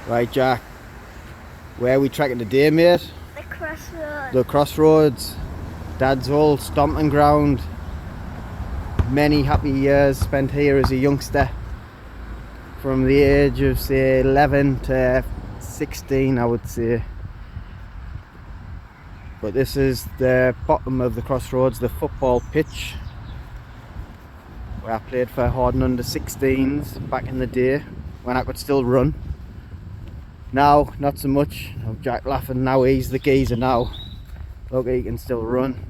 Right, Jack. Where are we trekking today, mate? The crossroads. The crossroads. Dad's old stomping ground. Many happy years spent here as a youngster. From the age of, say, 11 to 16, I would say. But this is the bottom of the crossroads, the football pitch, where I played for Horden under 16s back in the day when I could still run. Now, not so much. Jack laughing now, he's the geezer now. Look, he can still run.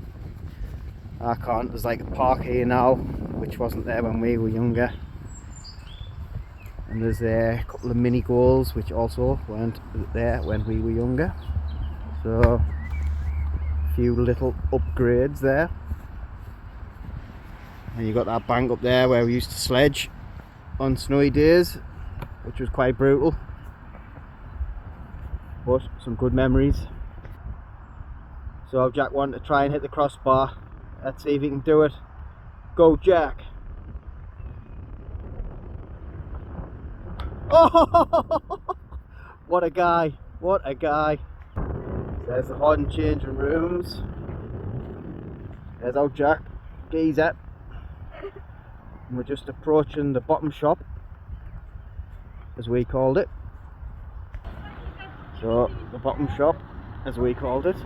I can't. There's like a park here now, which wasn't there when we were younger. And there's a couple of mini goals, which also weren't there when we were younger. So, a few little upgrades there. And you got that bank up there where we used to sledge on snowy days, which was quite brutal. But some good memories. So Jack wanted to try and hit the crossbar. Let's see if he can do it. Go, Jack! Oh! What a guy! What a guy! There's the Horden changing rooms. There's our Jack, geezer. And we're just approaching the bottom shop, as we called it. So, the bottom shop, as we called it.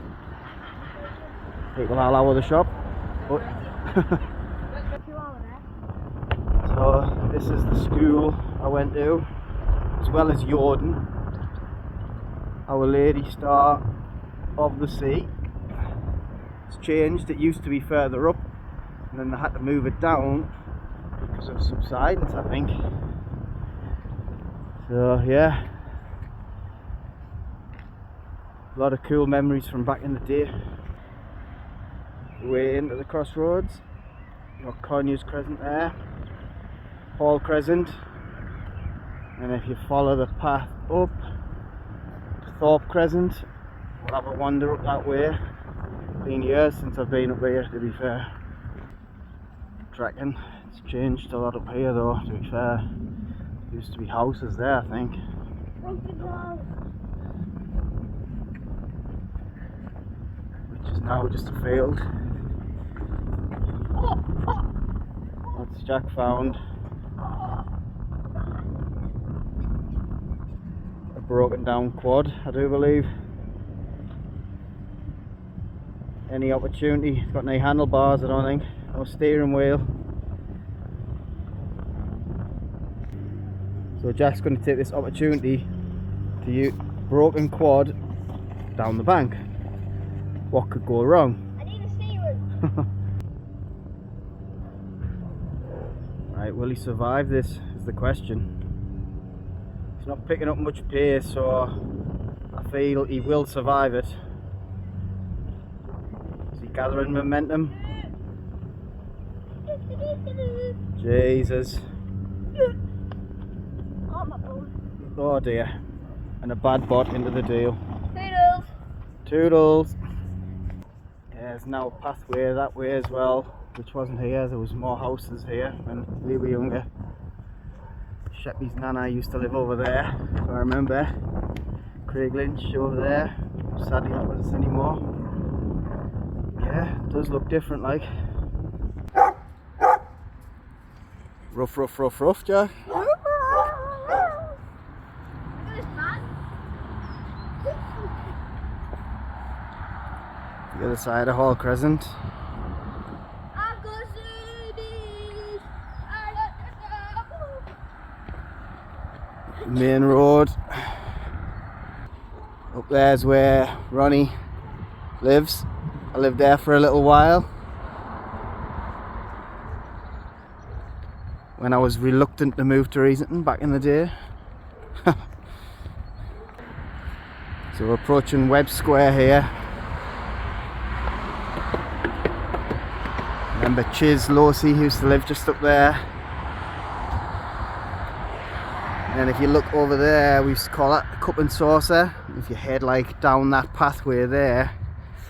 People all over the shop, but so this is the school I went to, as well as Horden, Our Lady Star of the Sea. It's changed. It used to be further up, and then they had to move it down because of subsidence, I think. So yeah, a lot of cool memories from back in the day. Way into the crossroads. You've got Conyers Crescent there, Hall Crescent, and if you follow the path up to Thorpe Crescent, we'll have a wander up that way. It's been years since I've been up here, to be fair. Trekking, it's changed a lot up here though, to be fair. There used to be houses there, I think. Which is now just a field. That's Jack found a broken down quad, I do believe. Any opportunity, it's got no handlebars, I don't think, no steering wheel. So Jack's going to take this opportunity to use broken quad down the bank. What could go wrong? I need a steering. Right, will he survive this is the question. He's not picking up much pace, so I feel he will survive it. Is he gathering momentum? Jesus. Oh my God. Oh dear. And a bad bot into the deal. Toodles. Toodles. There's now a pathway that way as well, which wasn't here. There was more houses here when we were younger. Sheppy's nana used to live over there, if I remember. Craig Lynch over there. Sadly not with us anymore. Yeah, it does look different like. Rough, rough, rough, rough, Jack. The other side of Hall Crescent. Main road. Up there's where Ronnie lives. I lived there for a little while when I was reluctant to move to Reasonton back in the day. So we're approaching Webb Square here. Remember Chiz Losey, who used to live just up there. And then if you look over there, we used to call that Cup and Saucer. If you head like down that pathway there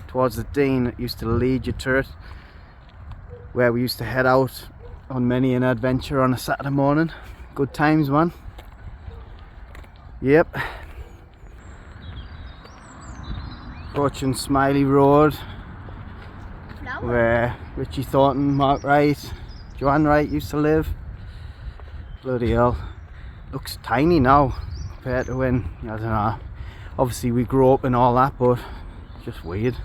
towards the Dean, it used to lead you to it, where we used to head out on many an adventure on a Saturday morning. Good times, man. Yep. Approaching Smiley Road, Flower. where Richie Thornton, Mark Wright, Joanne Wright used to live. Bloody hell. Looks tiny now compared to when, I don't know, obviously we grew up and all that, but it's just weird.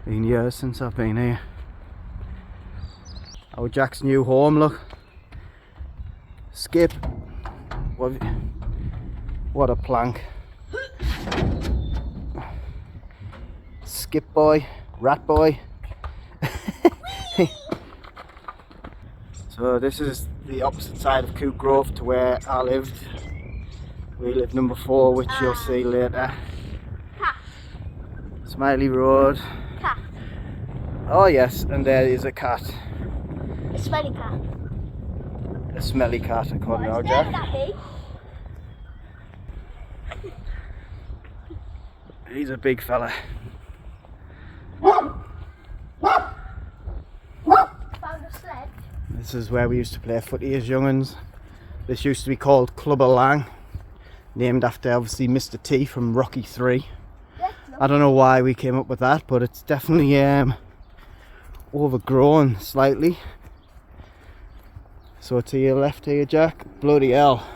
Been years since I've been here. Our Jack's new home, look. Skip. What a plank. Skip boy, rat boy. So this is the opposite side of Coot Grove to where I lived. We lived number 4, which you'll see later. Cat. Smiley Road. Cat. Oh yes, and there is a cat. A smelly cat. A smelly cat, according to our What is Jack. that, Daddy? He's a big fella. Found a sled. This is where we used to play footy as young'uns. This used to be called Club of Lang, named after obviously Mr. T from Rocky 3. Yes, I don't know why we came up with that, but it's definitely overgrown slightly. So to your left here, Jack, bloody hell.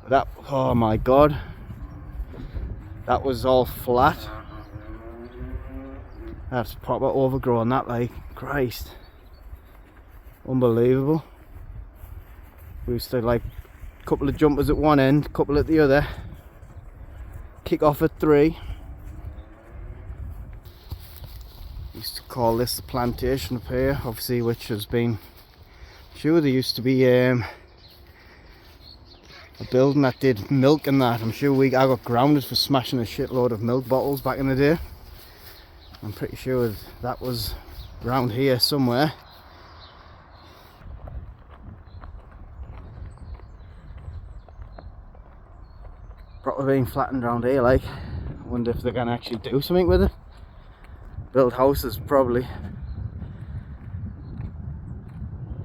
That, oh my god. That was all flat. That's proper overgrown, that, like, Christ. Unbelievable. We used to, like, a couple of jumpers at one end, couple at the other. Kick off at 3. Used to call this the plantation up here, obviously, which has been, sure there used to be a building that did milk and that. I'm sure I got grounded for smashing a shitload of milk bottles back in the day. I'm pretty sure that was around here somewhere. Proper being flattened around here, like. I wonder if they're gonna actually do something with it. Build houses, probably.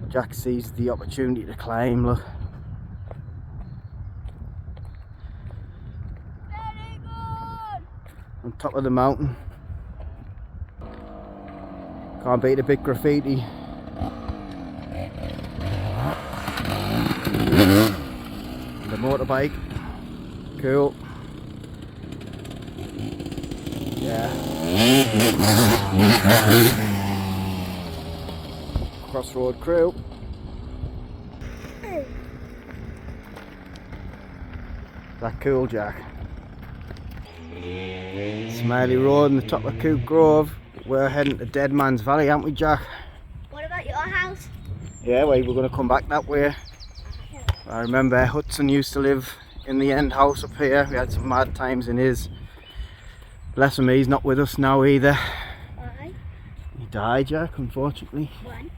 Jack sees the opportunity to climb, look. very good. On top of the mountain. Can't beat a bit graffiti. The motorbike. Cool. Yeah. Crossroad crew. Is that cool, Jack? Smiley Road on the top of Coot Grove. We're heading to Dead Man's Valley, aren't we, Jack? What about your house? Yeah, well, we're going to come back that way. I remember Hudson used to live in the end house up here. We had some mad times in his. Bless him, he's not with us now either. Why? He died, Jack, unfortunately. When?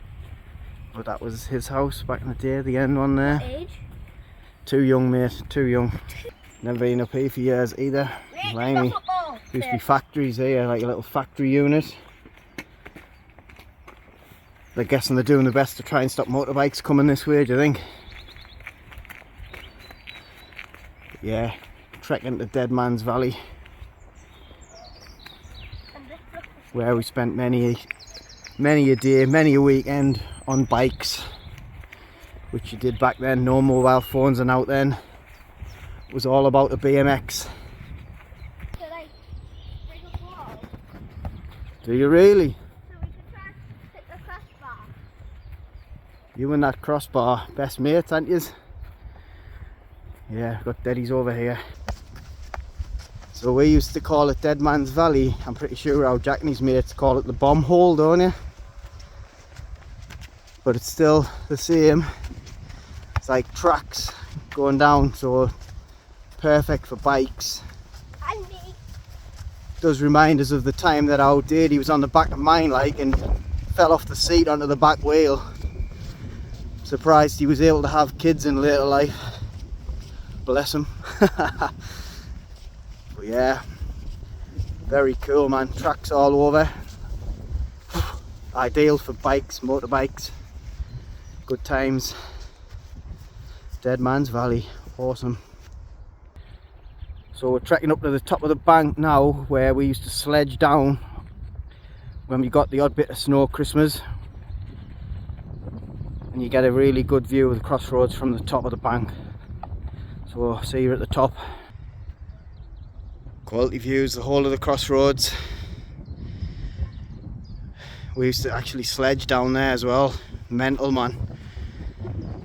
But that was his house back in the day, the end one there. Age? Too young, mate, too young. Never been up here for years either. Blimey. Used to be factories here, like a little factory unit. They're guessing they're doing the best to try and stop motorbikes coming this way, do you think? But yeah, trekking to Dead Man's Valley, where we spent many a day, many a weekend on bikes, which you did back then. No mobile phones and out then. It was all about the BMX. Do you really? So we could try to hit the crossbar. You and that crossbar, best mates, aren't yous? Yeah, got Daddy's over here. So we used to call it Dead Man's Valley. I'm pretty sure our Jack and his mates call it the bomb hole, don't you? But it's still the same. It's like tracks going down, so perfect for bikes. And me. Does remind us of the time that our daddy was on the back of mine, like, and fell off the seat onto the back wheel. Surprised he was able to have kids in later life. Bless him. But yeah, very cool, man. Tracks all over. Ideal for bikes, motorbikes. Good times. Dead Man's Valley, awesome. So we're trekking up to the top of the bank now, where we used to sledge down when we got the odd bit of snow at Christmas. And you get a really good view of the crossroads from the top of the bank. So we'll see you at the top. Quality views, the whole of the crossroads. We used to actually sledge down there as well. Mental, man.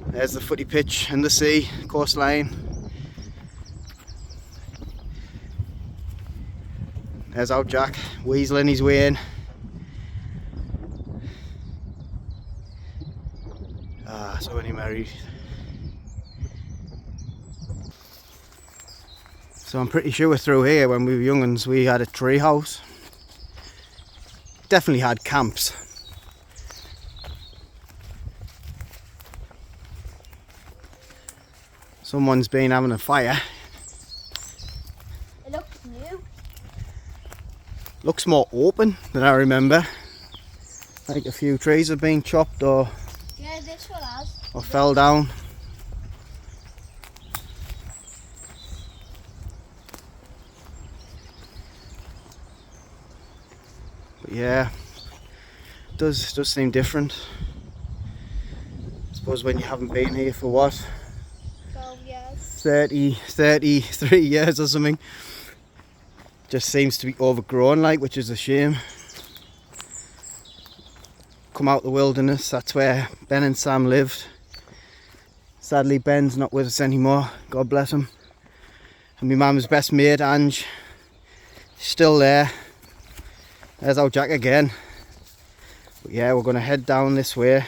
There's the footy pitch and the sea, coastline. There's our Jack, weaseling his way in. So when he married. So I'm pretty sure through here when we were young'uns we had a tree house. Definitely had camps. Someone's been having a fire. It looks new. Looks more open than I remember. Like a few trees have been chopped or Yeah, this one has. or fell down. But yeah, it does seem different. I suppose when you haven't been here for what? 12 years. 33 years or something. Just seems to be overgrown, like, which is a shame. Come out the wilderness, that's where Ben and Sam lived. Sadly Ben's not with us anymore, God bless him. And my mum's best mate Ange, still there. There's our Jack again. But yeah, we're going to head down this way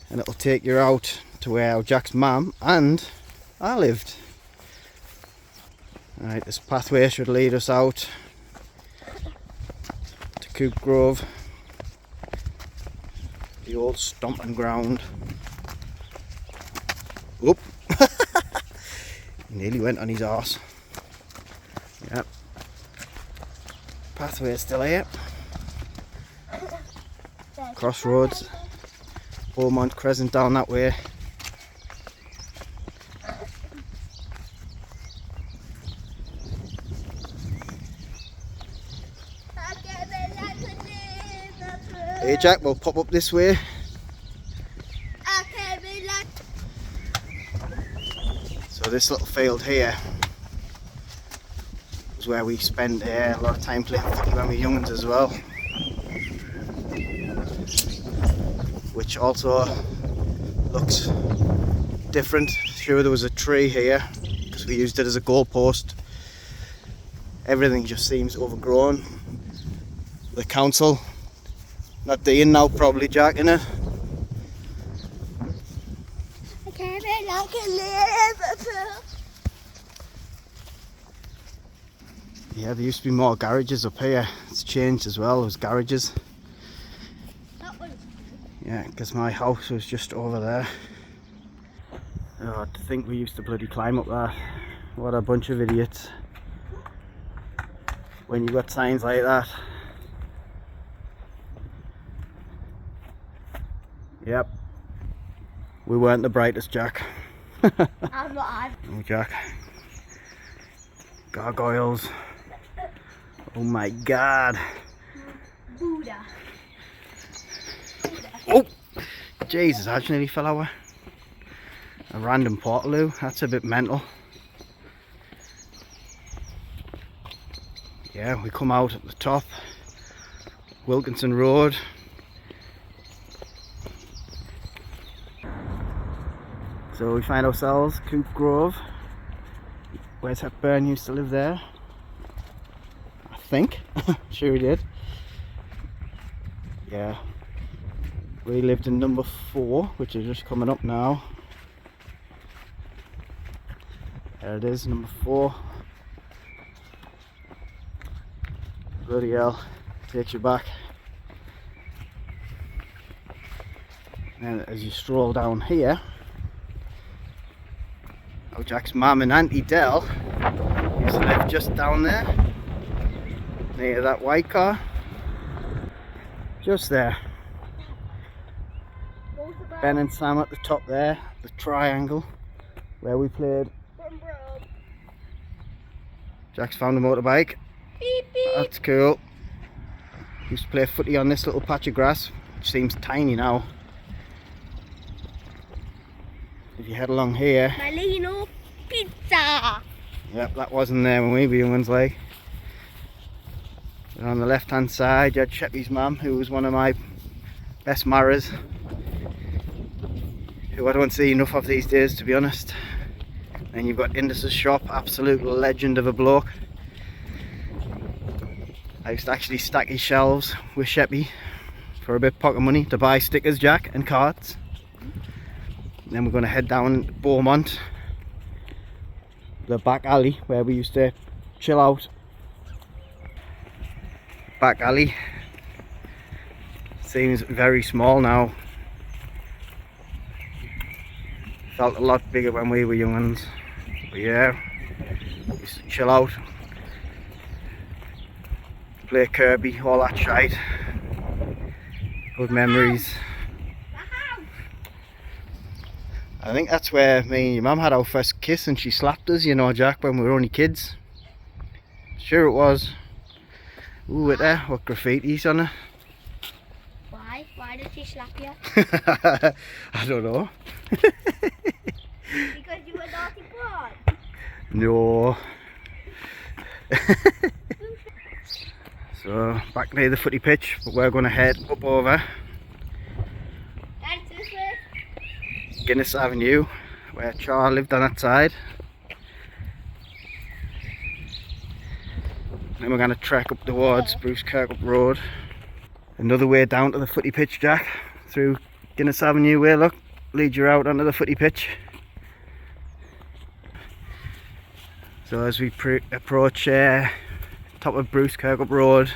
and it'll take you out to where our Jack's mum and I lived. Alright, this pathway should lead us out to Coop Grove, the old stomping ground. Whoop! Nearly went on his arse. Yep. Pathway is still here. Crossroads. Beaumont Crescent down that way. Hey Jack, we'll pop up this way. So this little field here was where we spent a lot of time playing footy when we were young'uns as well. Which also looks different. Sure, there was a tree here because we used it as a goalpost. Everything just seems overgrown. The council not doing now, probably, Jack, innit? Yeah, there used to be more garages up here. It's changed as well, there's garages. Yeah, because my house was just over there. Oh, to think we used to bloody climb up there. What a bunch of idiots. When you got signs like that. Yep. We weren't the brightest, Jack. I'm not. Oh, Jack. Gargoyles. Oh my god. Buddha. Oh! Jesus, I just nearly fell over. A random portaloo. That's a bit mental. Yeah, we come out at the top. Wilkinson Road. So we find ourselves Coop Grove. Where's Hepburn used to live there? I think. Sure he did. Yeah. We lived in number 4, which is just coming up now. There it is, number 4. Bloody hell, takes you back. And as you stroll down here, oh, Jack's mum and Auntie Dell used to live just down there, near that white car. Just there. Ben and Sam at the top there, the triangle, where we played Jack's found a motorbike. Beep, beep. That's cool. Used to play footy on this little patch of grass, which seems tiny now. If you head along here. Malino pizza. Yep, that wasn't there when we were young ones, like. And on the left hand side you had Sheppy's mum, who was one of my best marrows, who I don't see enough of these days, to be honest. And you've got Indus's shop, absolute legend of a bloke. I used to actually stack his shelves with Sheppy for a bit of pocket money to buy stickers, Jack, and cards. And then we're going to head down Beaumont, the back alley where we used to chill out. Back alley seems very small now. Felt a lot bigger when we were young ones. But yeah, we used to chill out, play Kirby, all that shite. Good memories. I think that's where me and your mum had our first kiss, and she slapped us, you know, Jack, when we were only kids. Sure it was. Ooh, at there, what graffiti's on it? Why? Why did she slap you? I don't know. Because you were naughty boy. No. So, back near the footy pitch, but we're going to head up over That's this way. Guinness Avenue, where Char lived on that side. Then we're going to trek up towards Bruce Kirkup Road. Another way down to the footy pitch, Jack, through Guinness Avenue way, look, leads you out onto the footy pitch. So as we approach top of Bruce Kirkup Road,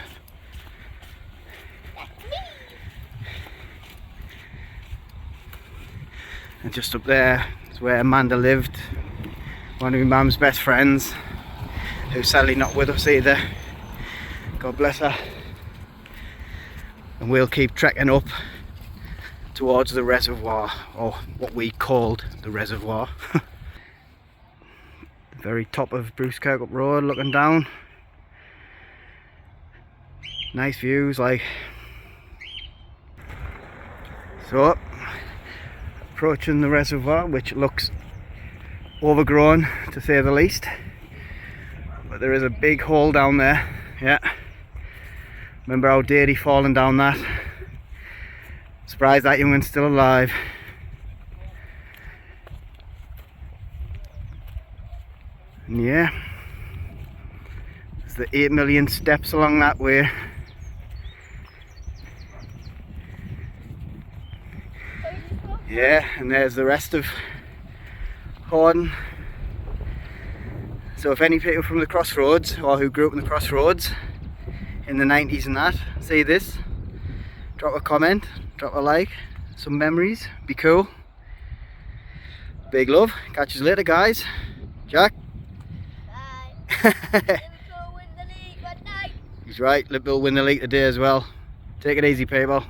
and just up there is where Amanda lived, one of my mum's best friends, who's sadly not with us either. God bless her. And we'll keep trekking up towards the reservoir, or what we called the reservoir. The very top of Bruce Kirkup Road, looking down. Nice views, like. So, approaching the reservoir, which looks overgrown to say the least. But there is a big hole down there, yeah. Remember how Dairy falling down that. Surprised that young one's still alive. And yeah, there's the 8 million steps along that way. Yeah, and there's the rest of Horden. So if any people from the crossroads, or who grew up in the crossroads in the 90s and that, see this, drop a comment, drop a like, some memories, be cool. Big love, catch you later guys. Jack? Bye. Liverpool win the league, good night. He's right, Liverpool win the league today as well. Take it easy people.